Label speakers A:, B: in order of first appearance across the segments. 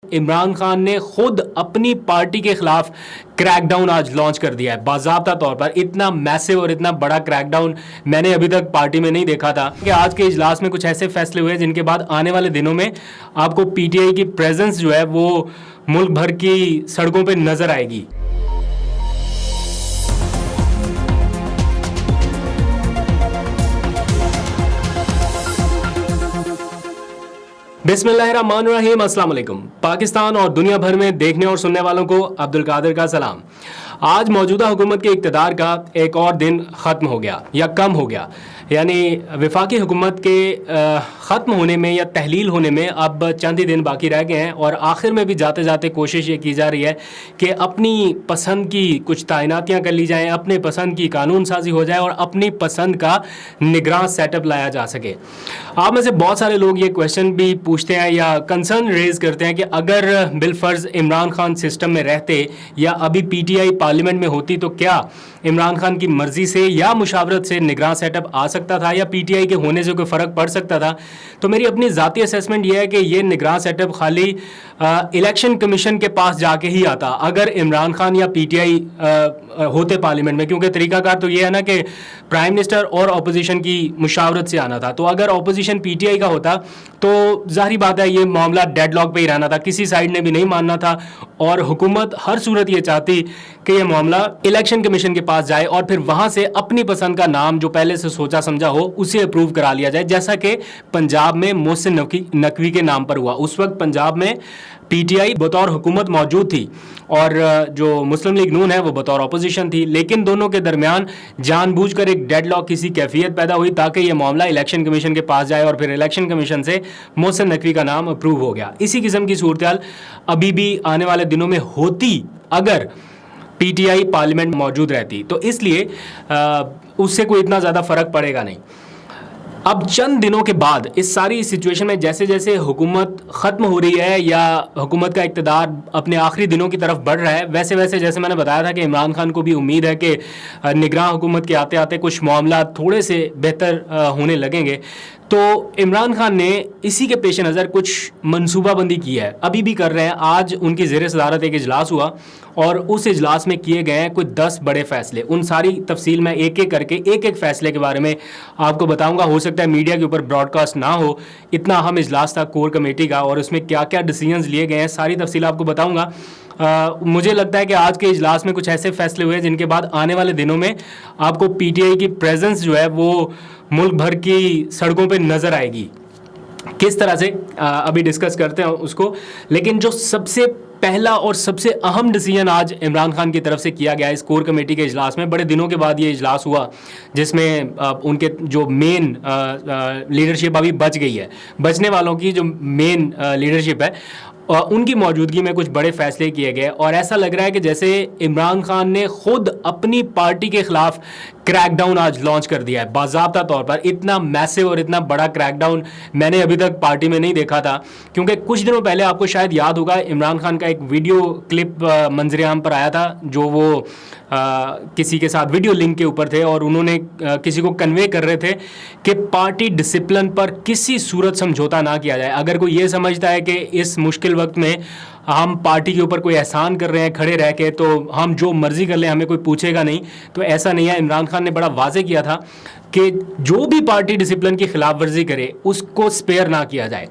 A: عمران خان نے خود اپنی پارٹی کے خلاف کریک ڈاؤن آج لانچ کر دیا ہے باضابطہ طور پر. اتنا میسو اور اتنا بڑا کریک ڈاؤن میں نے ابھی تک پارٹی میں نہیں دیکھا تھا کہ آج کے اجلاس میں کچھ ایسے فیصلے ہوئے جن کے بعد آنے والے دنوں میں آپ کو پی ٹی آئی کی پریزنس جو ہے وہ ملک بھر کی سڑکوں پہ نظر آئے گی. بسم اللہ الرحمن الرحیم. السلام علیکم. پاکستان اور دنیا بھر میں دیکھنے اور سننے والوں کو عبد القادر کا سلام. آج موجودہ حکومت کے اقتدار کا ایک اور دن ختم ہو گیا یا کم ہو گیا. یعنی وفاقی حکومت کے ختم ہونے میں یا تحلیل ہونے میں اب چند ہی دن باقی رہ گئے ہیں اور آخر میں بھی جاتے جاتے کوشش یہ کی جا رہی ہے کہ اپنی پسند کی کچھ تعیناتیاں کر لی جائیں, اپنے پسند کی قانون سازی ہو جائے اور اپنی پسند کا نگراں سیٹ اپ لایا جا سکے. آپ میں سے بہت سارے لوگ یہ کویشچن بھی پوچھتے ہیں یا کنسرن ریز کرتے ہیں کہ اگر بالفرض عمران خان سسٹم میں رہتے یا ابھی پی ٹی آئی پارلیمنٹ میں ہوتی تو کیا عمران خان کی مرضی سے یا مشاورت سے نگراں سیٹ اپ آ سکتا تھا یا پی ٹی آئی کے ہونے سے کوئی فرق پڑ سکتا تھا. تو میری اپنی ذاتی اسیسمنٹ یہ ہے کہ یہ نگراں سیٹ اپ خالی الیکشن کمیشن کے پاس جا کے ہی آتا اگر عمران خان یا پی ٹی آئی ہوتے پارلیمنٹ میں, کیونکہ طریقہ کار تو یہ ہے نا کہ پرائم منسٹر اور اپوزیشن کی مشاورت سے آنا تھا. تو اگر اپوزیشن پی ٹی آئی کا ہوتا تو ظاہری بات ہے یہ معاملہ ڈیڈ لاک پہ ہی رہنا تھا, کسی سائڈ نے بھی نہیں ماننا تھا اور حکومت ہر صورت یہ چاہتی کہ یہ معاملہ الیکشن کمیشن کے پاس جائے اور پھر وہاں سے اپنی پسند کا نام جو پہلے سے سوچا سمجھا ہو اسے اپروو کرا لیا جائے, جیسا کہ پنجاب میں محسن نقوی کے نام پر ہوا. اس وقت پنجاب میں پی ٹی آئی بطور حکومت موجود تھی اور جو مسلم لیگ نون ہے وہ بطور اپوزیشن تھی, لیکن دونوں کے درمیان جان بوجھ کر ایک ڈیڈ لاک کسی کیفیت پیدا ہوئی تاکہ یہ معاملہ الیکشن کمیشن کے پاس جائے اور پھر الیکشن کمیشن سے محسن نقوی کا نام اپروو ہو گیا. اسی قسم کی صورتحال ابھی بھی آنے والے دنوں میں ہوتی اگر پی ٹی آئی پارلیمنٹ موجود رہتی, تو اس لیے اس سے کوئی اتنا زیادہ فرق پڑے گا نہیں. اب چند دنوں کے بعد اس ساری سچویشن میں جیسے جیسے حکومت ختم ہو رہی ہے یا حکومت کا اقتدار اپنے آخری دنوں کی طرف بڑھ رہا ہے, ویسے ویسے جیسے میں نے بتایا تھا کہ عمران خان کو بھی امید ہے کہ نگراں حکومت کے آتے آتے کچھ معاملات تھوڑے سے بہتر ہونے لگیں گے. تو عمران خان نے اسی کے پیش نظر کچھ منصوبہ بندی کی ہے, ابھی بھی کر رہے ہیں. آج ان کی زیر صدارت ایک اجلاس ہوا اور اس اجلاس میں کیے گئے ہیں کوئی 10 بڑے فیصلے. ان ساری تفصیل میں ایک ایک کر کے ایک ایک فیصلے کے بارے میں آپ کو بتاؤں گا. ہو سکتا ہے میڈیا کے اوپر براڈ کاسٹ نہ ہو, اتنا اہم اجلاس تھا کور کمیٹی کا اور اس میں کیا کیا ڈیسیژنز لیے گئے ہیں ساری تفصیل آپ کو بتاؤں گا. مجھے لگتا ہے کہ آج کے اجلاس میں کچھ ایسے فیصلے ہوئے جن کے بعد آنے والے دنوں میں آپ کو پی ٹی آئی کی پریزنس جو ہے وہ ملک بھر کی سڑکوں پہ نظر آئے گی. کس طرح سے ابھی ڈسکس کرتے ہیں اس کو, لیکن جو سب سے پہلا اور سب سے اہم ڈیسیژن آج عمران خان کی طرف سے کیا گیا اس کور کمیٹی کے اجلاس میں, بڑے دنوں کے بعد یہ اجلاس ہوا جس میں ان کے جو مین لیڈرشپ ابھی بچ گئی ہے, بچنے والوں کی جو مین لیڈرشپ ہے ان کی موجودگی میں کچھ بڑے فیصلے کیے گئے اور ایسا لگ رہا ہے کہ جیسے عمران خان نے خود اپنی پارٹی کے خلاف کریک ڈاؤن آج لانچ کر دیا ہے باضابطہ طور پر. اتنا میسو اور اتنا بڑا کریک ڈاؤن میں نے ابھی تک پارٹی میں نہیں دیکھا تھا, کیونکہ کچھ دنوں پہلے آپ کو شاید یاد ہوگا عمران خان کا ایک ویڈیو کلپ منظر عام پر آیا تھا جو وہ کسی کے ساتھ ویڈیو لنک کے اوپر تھے اور انہوں نے کسی کو کنوے کر رہے تھے کہ پارٹی ڈسپلن پر کسی صورت سمجھوتا نہ کیا جائے. اگر کوئی یہ سمجھتا ہے کہ اس مشکل وقت میں ہم پارٹی کے اوپر کوئی احسان کر رہے ہیں کھڑے رہ کے تو ہم جو مرضی کر لیں ہمیں کوئی پوچھے گا نہیں, تو ایسا نہیں ہے. عمران خان نے بڑا واضح کیا تھا کہ جو بھی پارٹی ڈسپلن کی خلاف ورزی کرے اس کو سپیئر نہ کیا جائے.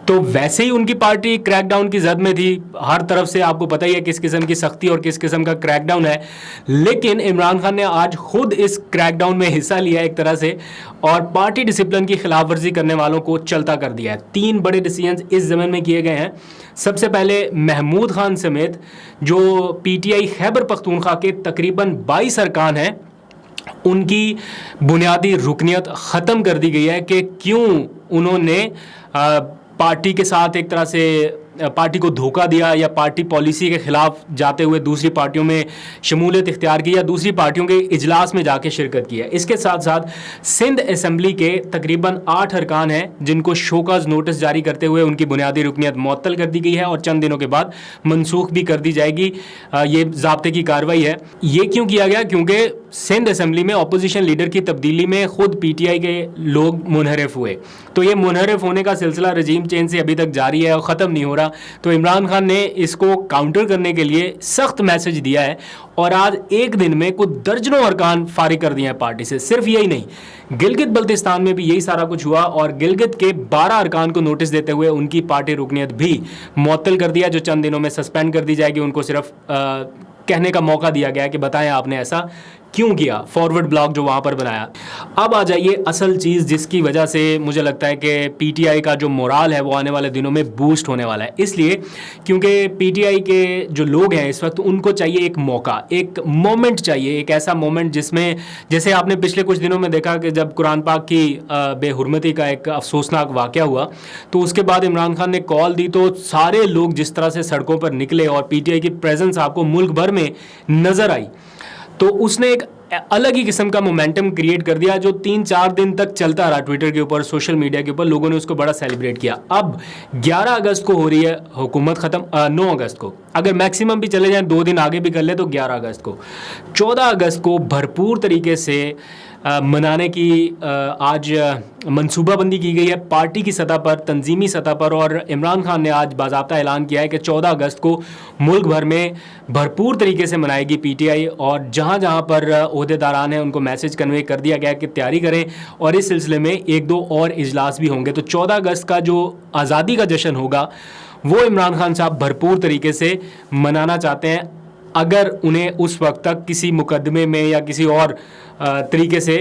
A: تو ویسے ہی ان کی پارٹی کریک ڈاؤن کی زد میں تھی, ہر طرف سے آپ کو پتہ ہی ہے کس قسم کی سختی اور کس قسم کا کریک ڈاؤن ہے, لیکن عمران خان نے آج خود اس کریک ڈاؤن میں حصہ لیا ایک طرح سے اور پارٹی ڈسپلن کی خلاف ورزی کرنے والوں کو چلتا کر دیا ہے. 3 بڑے ڈیسیژنز اس زمین میں کیے گئے ہیں. سب سے پہلے محمود خان سمیت جو P T I Khyber Pakhtunkhwa کے تقریباً 22 ارکان ہیں ان کی بنیادی رکنیت ختم کر دی گئی ہے کہ کیوں انہوں نے پارٹی کے ساتھ ایک طرح سے پارٹی کو دھوکہ دیا یا پارٹی پالیسی کے خلاف جاتے ہوئے دوسری پارٹیوں میں شمولیت اختیار کی یا دوسری پارٹیوں کے اجلاس میں جا کے شرکت کی ہے. اس کے ساتھ ساتھ سندھ اسمبلی کے تقریباً 8 ارکان ہیں جن کو شوکاز نوٹس جاری کرتے ہوئے ان کی بنیادی رکنیت معطل کر دی گئی ہے اور چند دنوں کے بعد منسوخ بھی کر دی جائے گی. یہ ضابطے کی کارروائی ہے. یہ کیوں کیا گیا؟ کیونکہ سندھ اسمبلی میں اپوزیشن لیڈر کی تبدیلی میں خود پی ٹی آئی کے لوگ منحرف ہوئے. تو یہ منحرف ہونے کا سلسلہ رجیم چینج سے ابھی تک جاری ہے اور ختم نہیں ہو رہا. گیا تو عمران خان نے اس کو کاؤنٹر کرنے کے لیے سخت میسج دیا ہے اور آج ایک دن میں کچھ درجنوں ارکان فارغ کر دیے ہیں پارٹی سے. صرف یہی نہیں, گلگت بلتستان میں بھی یہی سارا کچھ ہوا اور گلگت کے 12 ارکان کو نوٹس دیتے ہوئے ان کی پارٹی رکنیت بھی معطل کر دیا, جو چند دنوں میں سسپینڈ کر دی جائے گی. ان کو صرف کہنے کا موقع دیا گیا کہ بتائیں آپ نے ایسا کیوں کیا, فارورڈ بلاک جو وہاں پر بنایا. اب آ جائیے اصل چیز جس کی وجہ سے مجھے لگتا ہے کہ پی ٹی آئی کا جو مورال ہے وہ آنے والے دنوں میں بوسٹ ہونے والا ہے. اس لیے کیونکہ پی ٹی آئی کے جو لوگ ہیں اس وقت ان کو چاہیے ایک موقع, ایک مومنٹ چاہیے, ایک ایسا مومنٹ جس میں جیسے آپ نے پچھلے کچھ دنوں میں دیکھا کہ جب قرآن پاک کی بے حرمتی کا ایک افسوسناک واقعہ ہوا تو اس کے بعد عمران خان نے کال دی تو سارے لوگ جس طرح سے سڑکوں پر نکلے اور پی ٹی آئی کی پریزنس آپ کو ملک بھر میں نظر آئی تو اس نے ایک الگ ہی قسم کا مومنٹم کریٹ کر دیا جو 3-4 دن تک چلتا رہا ٹویٹر کے اوپر, سوشل میڈیا کے اوپر. لوگوں نے اس کو بڑا سیلیبریٹ کیا. اب 11 اگست کو ہو رہی ہے حکومت ختم, 9 اگست کو, اگر میکسیمم بھی چلے جائیں 2 دن آگے بھی کر لے تو 11 اگست کو. 14 اگست کو بھرپور طریقے سے منانے کی آج منصوبہ بندی کی گئی ہے پارٹی کی سطح پر, تنظیمی سطح پر. اور عمران خان نے آج باضابطہ اعلان کیا ہے کہ 14 اگست کو ملک بھر میں بھرپور طریقے سے منائے گی پی ٹی آئی, اور جہاں جہاں پر عہدیداران ہیں ان کو میسج کنوے کر دیا گیا کہ تیاری کریں اور اس سلسلے میں 1-2 اور اجلاس بھی ہوں گے. تو 14 اگست کا جو آزادی کا جشن ہوگا وہ عمران خان صاحب بھرپور طریقے سے منانا چاہتے ہیں, اگر انہیں اس وقت تک کسی مقدمے میں یا کسی اور طریقے سے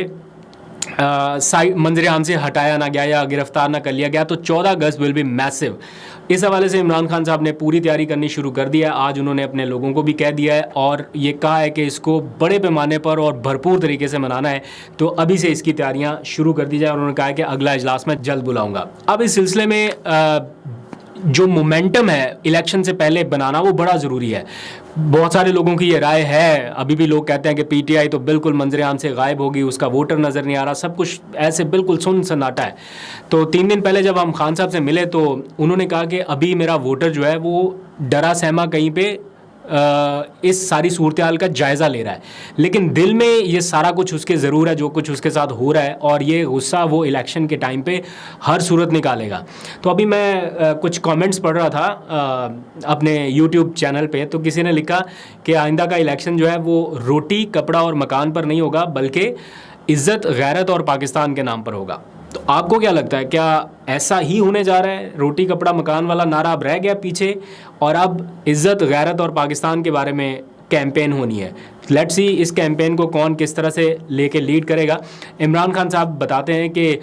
A: منظر عام سے ہٹایا نہ گیا یا گرفتار نہ کر لیا گیا تو 14 اگست ول بی میسو. اس حوالے سے عمران خان صاحب نے پوری تیاری کرنی شروع کر دی ہے. آج انہوں نے اپنے لوگوں کو بھی کہہ دیا ہے اور یہ کہا ہے کہ اس کو بڑے پیمانے پر اور بھرپور طریقے سے منانا ہے تو ابھی سے اس کی تیاریاں شروع کر دی جائے, اور انہوں نے کہا ہے کہ اگلا اجلاس میں جلد بلاؤں گا. اب اس سلسلے میں جو مومنٹم ہے الیکشن سے پہلے بنانا وہ بڑا ضروری ہے. بہت سارے لوگوں کی یہ رائے ہے, ابھی بھی لوگ کہتے ہیں کہ پی ٹی آئی تو بالکل منظر عام سے غائب ہوگی, اس کا ووٹر نظر نہیں آ رہا, سب کچھ ایسے بالکل سناٹا ہے. تو 3 دن پہلے جب ہم خان صاحب سے ملے تو انہوں نے کہا کہ ابھی میرا ووٹر جو ہے وہ ڈرا سہما کہیں پہ اس ساری صورتحال کا جائزہ لے رہا ہے, لیکن دل میں یہ سارا کچھ اس کے ضرور ہے جو کچھ اس کے ساتھ ہو رہا ہے, اور یہ غصہ وہ الیکشن کے ٹائم پہ ہر صورت نکالے گا. تو ابھی میں کچھ کامنٹس پڑھ رہا تھا اپنے یوٹیوب چینل پہ, تو کسی نے لکھا کہ آئندہ کا الیکشن جو ہے وہ روٹی کپڑا اور مکان پر نہیں ہوگا بلکہ عزت غیرت اور پاکستان کے نام پر ہوگا. تو آپ کو کیا لگتا ہے, کیا ایسا ہی ہونے جا رہا ہے؟ روٹی کپڑا مکان والا نعرہ اب رہ گیا پیچھے اور اب عزت غیرت اور پاکستان کے بارے میں کیمپین ہونی ہے. لیٹس سی اس کیمپین کو کون کس طرح سے لے کے لیڈ کرے گا. عمران خان صاحب بتاتے ہیں کہ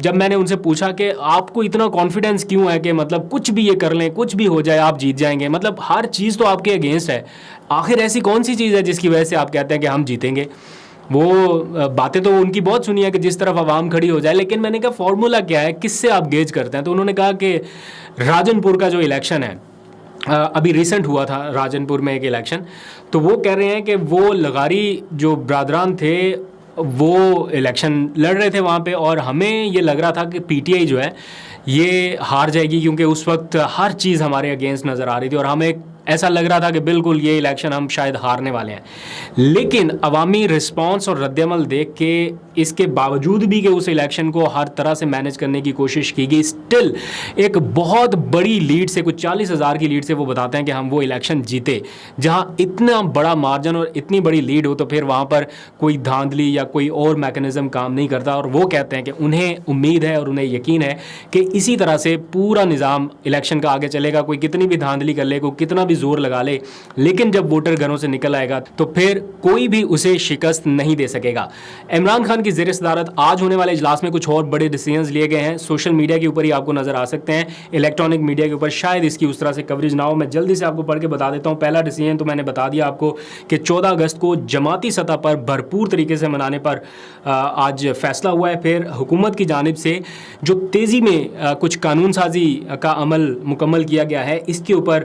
A: جب میں نے ان سے پوچھا کہ آپ کو اتنا کانفیڈنس کیوں ہے کہ مطلب کچھ بھی یہ کر لیں, کچھ بھی ہو جائے آپ جیت جائیں گے, مطلب ہر چیز تو آپ کے اگینسٹ ہے, آخر ایسی کون سی چیز ہے جس کی وجہ سے آپ کہتے ہیں کہ ہم جیتیں گے؟ وہ باتیں تو ان کی بہت سنی ہے کہ جس طرف عوام کھڑی ہو جائے, لیکن میں نے کہا فارمولا کیا ہے, کس سے آپ گیج کرتے ہیں؟ تو انہوں نے کہا کہ راجن پور کا جو الیکشن ہے, ابھی ریسنٹ ہوا تھا راجن پور میں ایک الیکشن, تو وہ کہہ رہے ہیں کہ وہ لغاری جو برادران تھے وہ الیکشن لڑ رہے تھے وہاں پہ, اور ہمیں یہ لگ رہا تھا کہ پی ٹی آئی جو ہے یہ ہار جائے گی کیونکہ اس وقت ہر چیز ہمارے اگینسٹ نظر آ رہی تھی اور ہمیں ایسا لگ رہا تھا کہ بالکل یہ الیکشن ہم شاید ہارنے والے ہیں. لیکن عوامی رسپانس اور رد عمل دیکھ کے اس کے باوجود بھی کہ اس الیکشن کو ہر طرح سے مینیج کرنے کی کوشش کی گئی, اسٹل ایک بہت بڑی لیڈ سے, کچھ 40,000 کی لیڈ سے وہ بتاتے ہیں کہ ہم وہ الیکشن جیتے. جہاں اتنا بڑا مارجن اور اتنی بڑی لیڈ ہو تو پھر وہاں پر کوئی دھاندلی یا کوئی اور میکانزم کام نہیں کرتا, اور وہ کہتے ہیں کہ انہیں امید ہے اور انہیں یقین ہے کہ اسی طرح سے پورا نظام الیکشن کا آگے چلے گا. کوئی کتنی بھی دھاندلی کر لے, کوئی کتنا بھی زور لگا لے, لیکن جب ووٹر گھروں سے نکل آئے گا تو پھر کوئی بھی اسے شکست نہیں دے سکے گا. عمران خان کی زیر صدارت آج ہونے والے اجلاس میں کچھ اور بڑے ڈیسیژنز لیے گئے ہیں. سوشل میڈیا کے اوپر ہی آپ کو نظر آ سکتے ہیں, الیکٹرانک میڈیا کے اوپر شاید اس کی اس طرح سے کوریج نہ ہو. میں جلدی سے آپ کو پڑھ کے بتا دیتا ہوں. پہلا ڈیسیژن تو میں نے بتا دیا آپ کو کہ 14 اگست کو جماعتی سطح پر بھرپور طریقے سے منانے پر آج فیصلہ ہوا ہے. پھر حکومت کی جانب سے جو تیزی میں کچھ قانون سازی کا عمل مکمل کیا گیا ہے, اس کے اوپر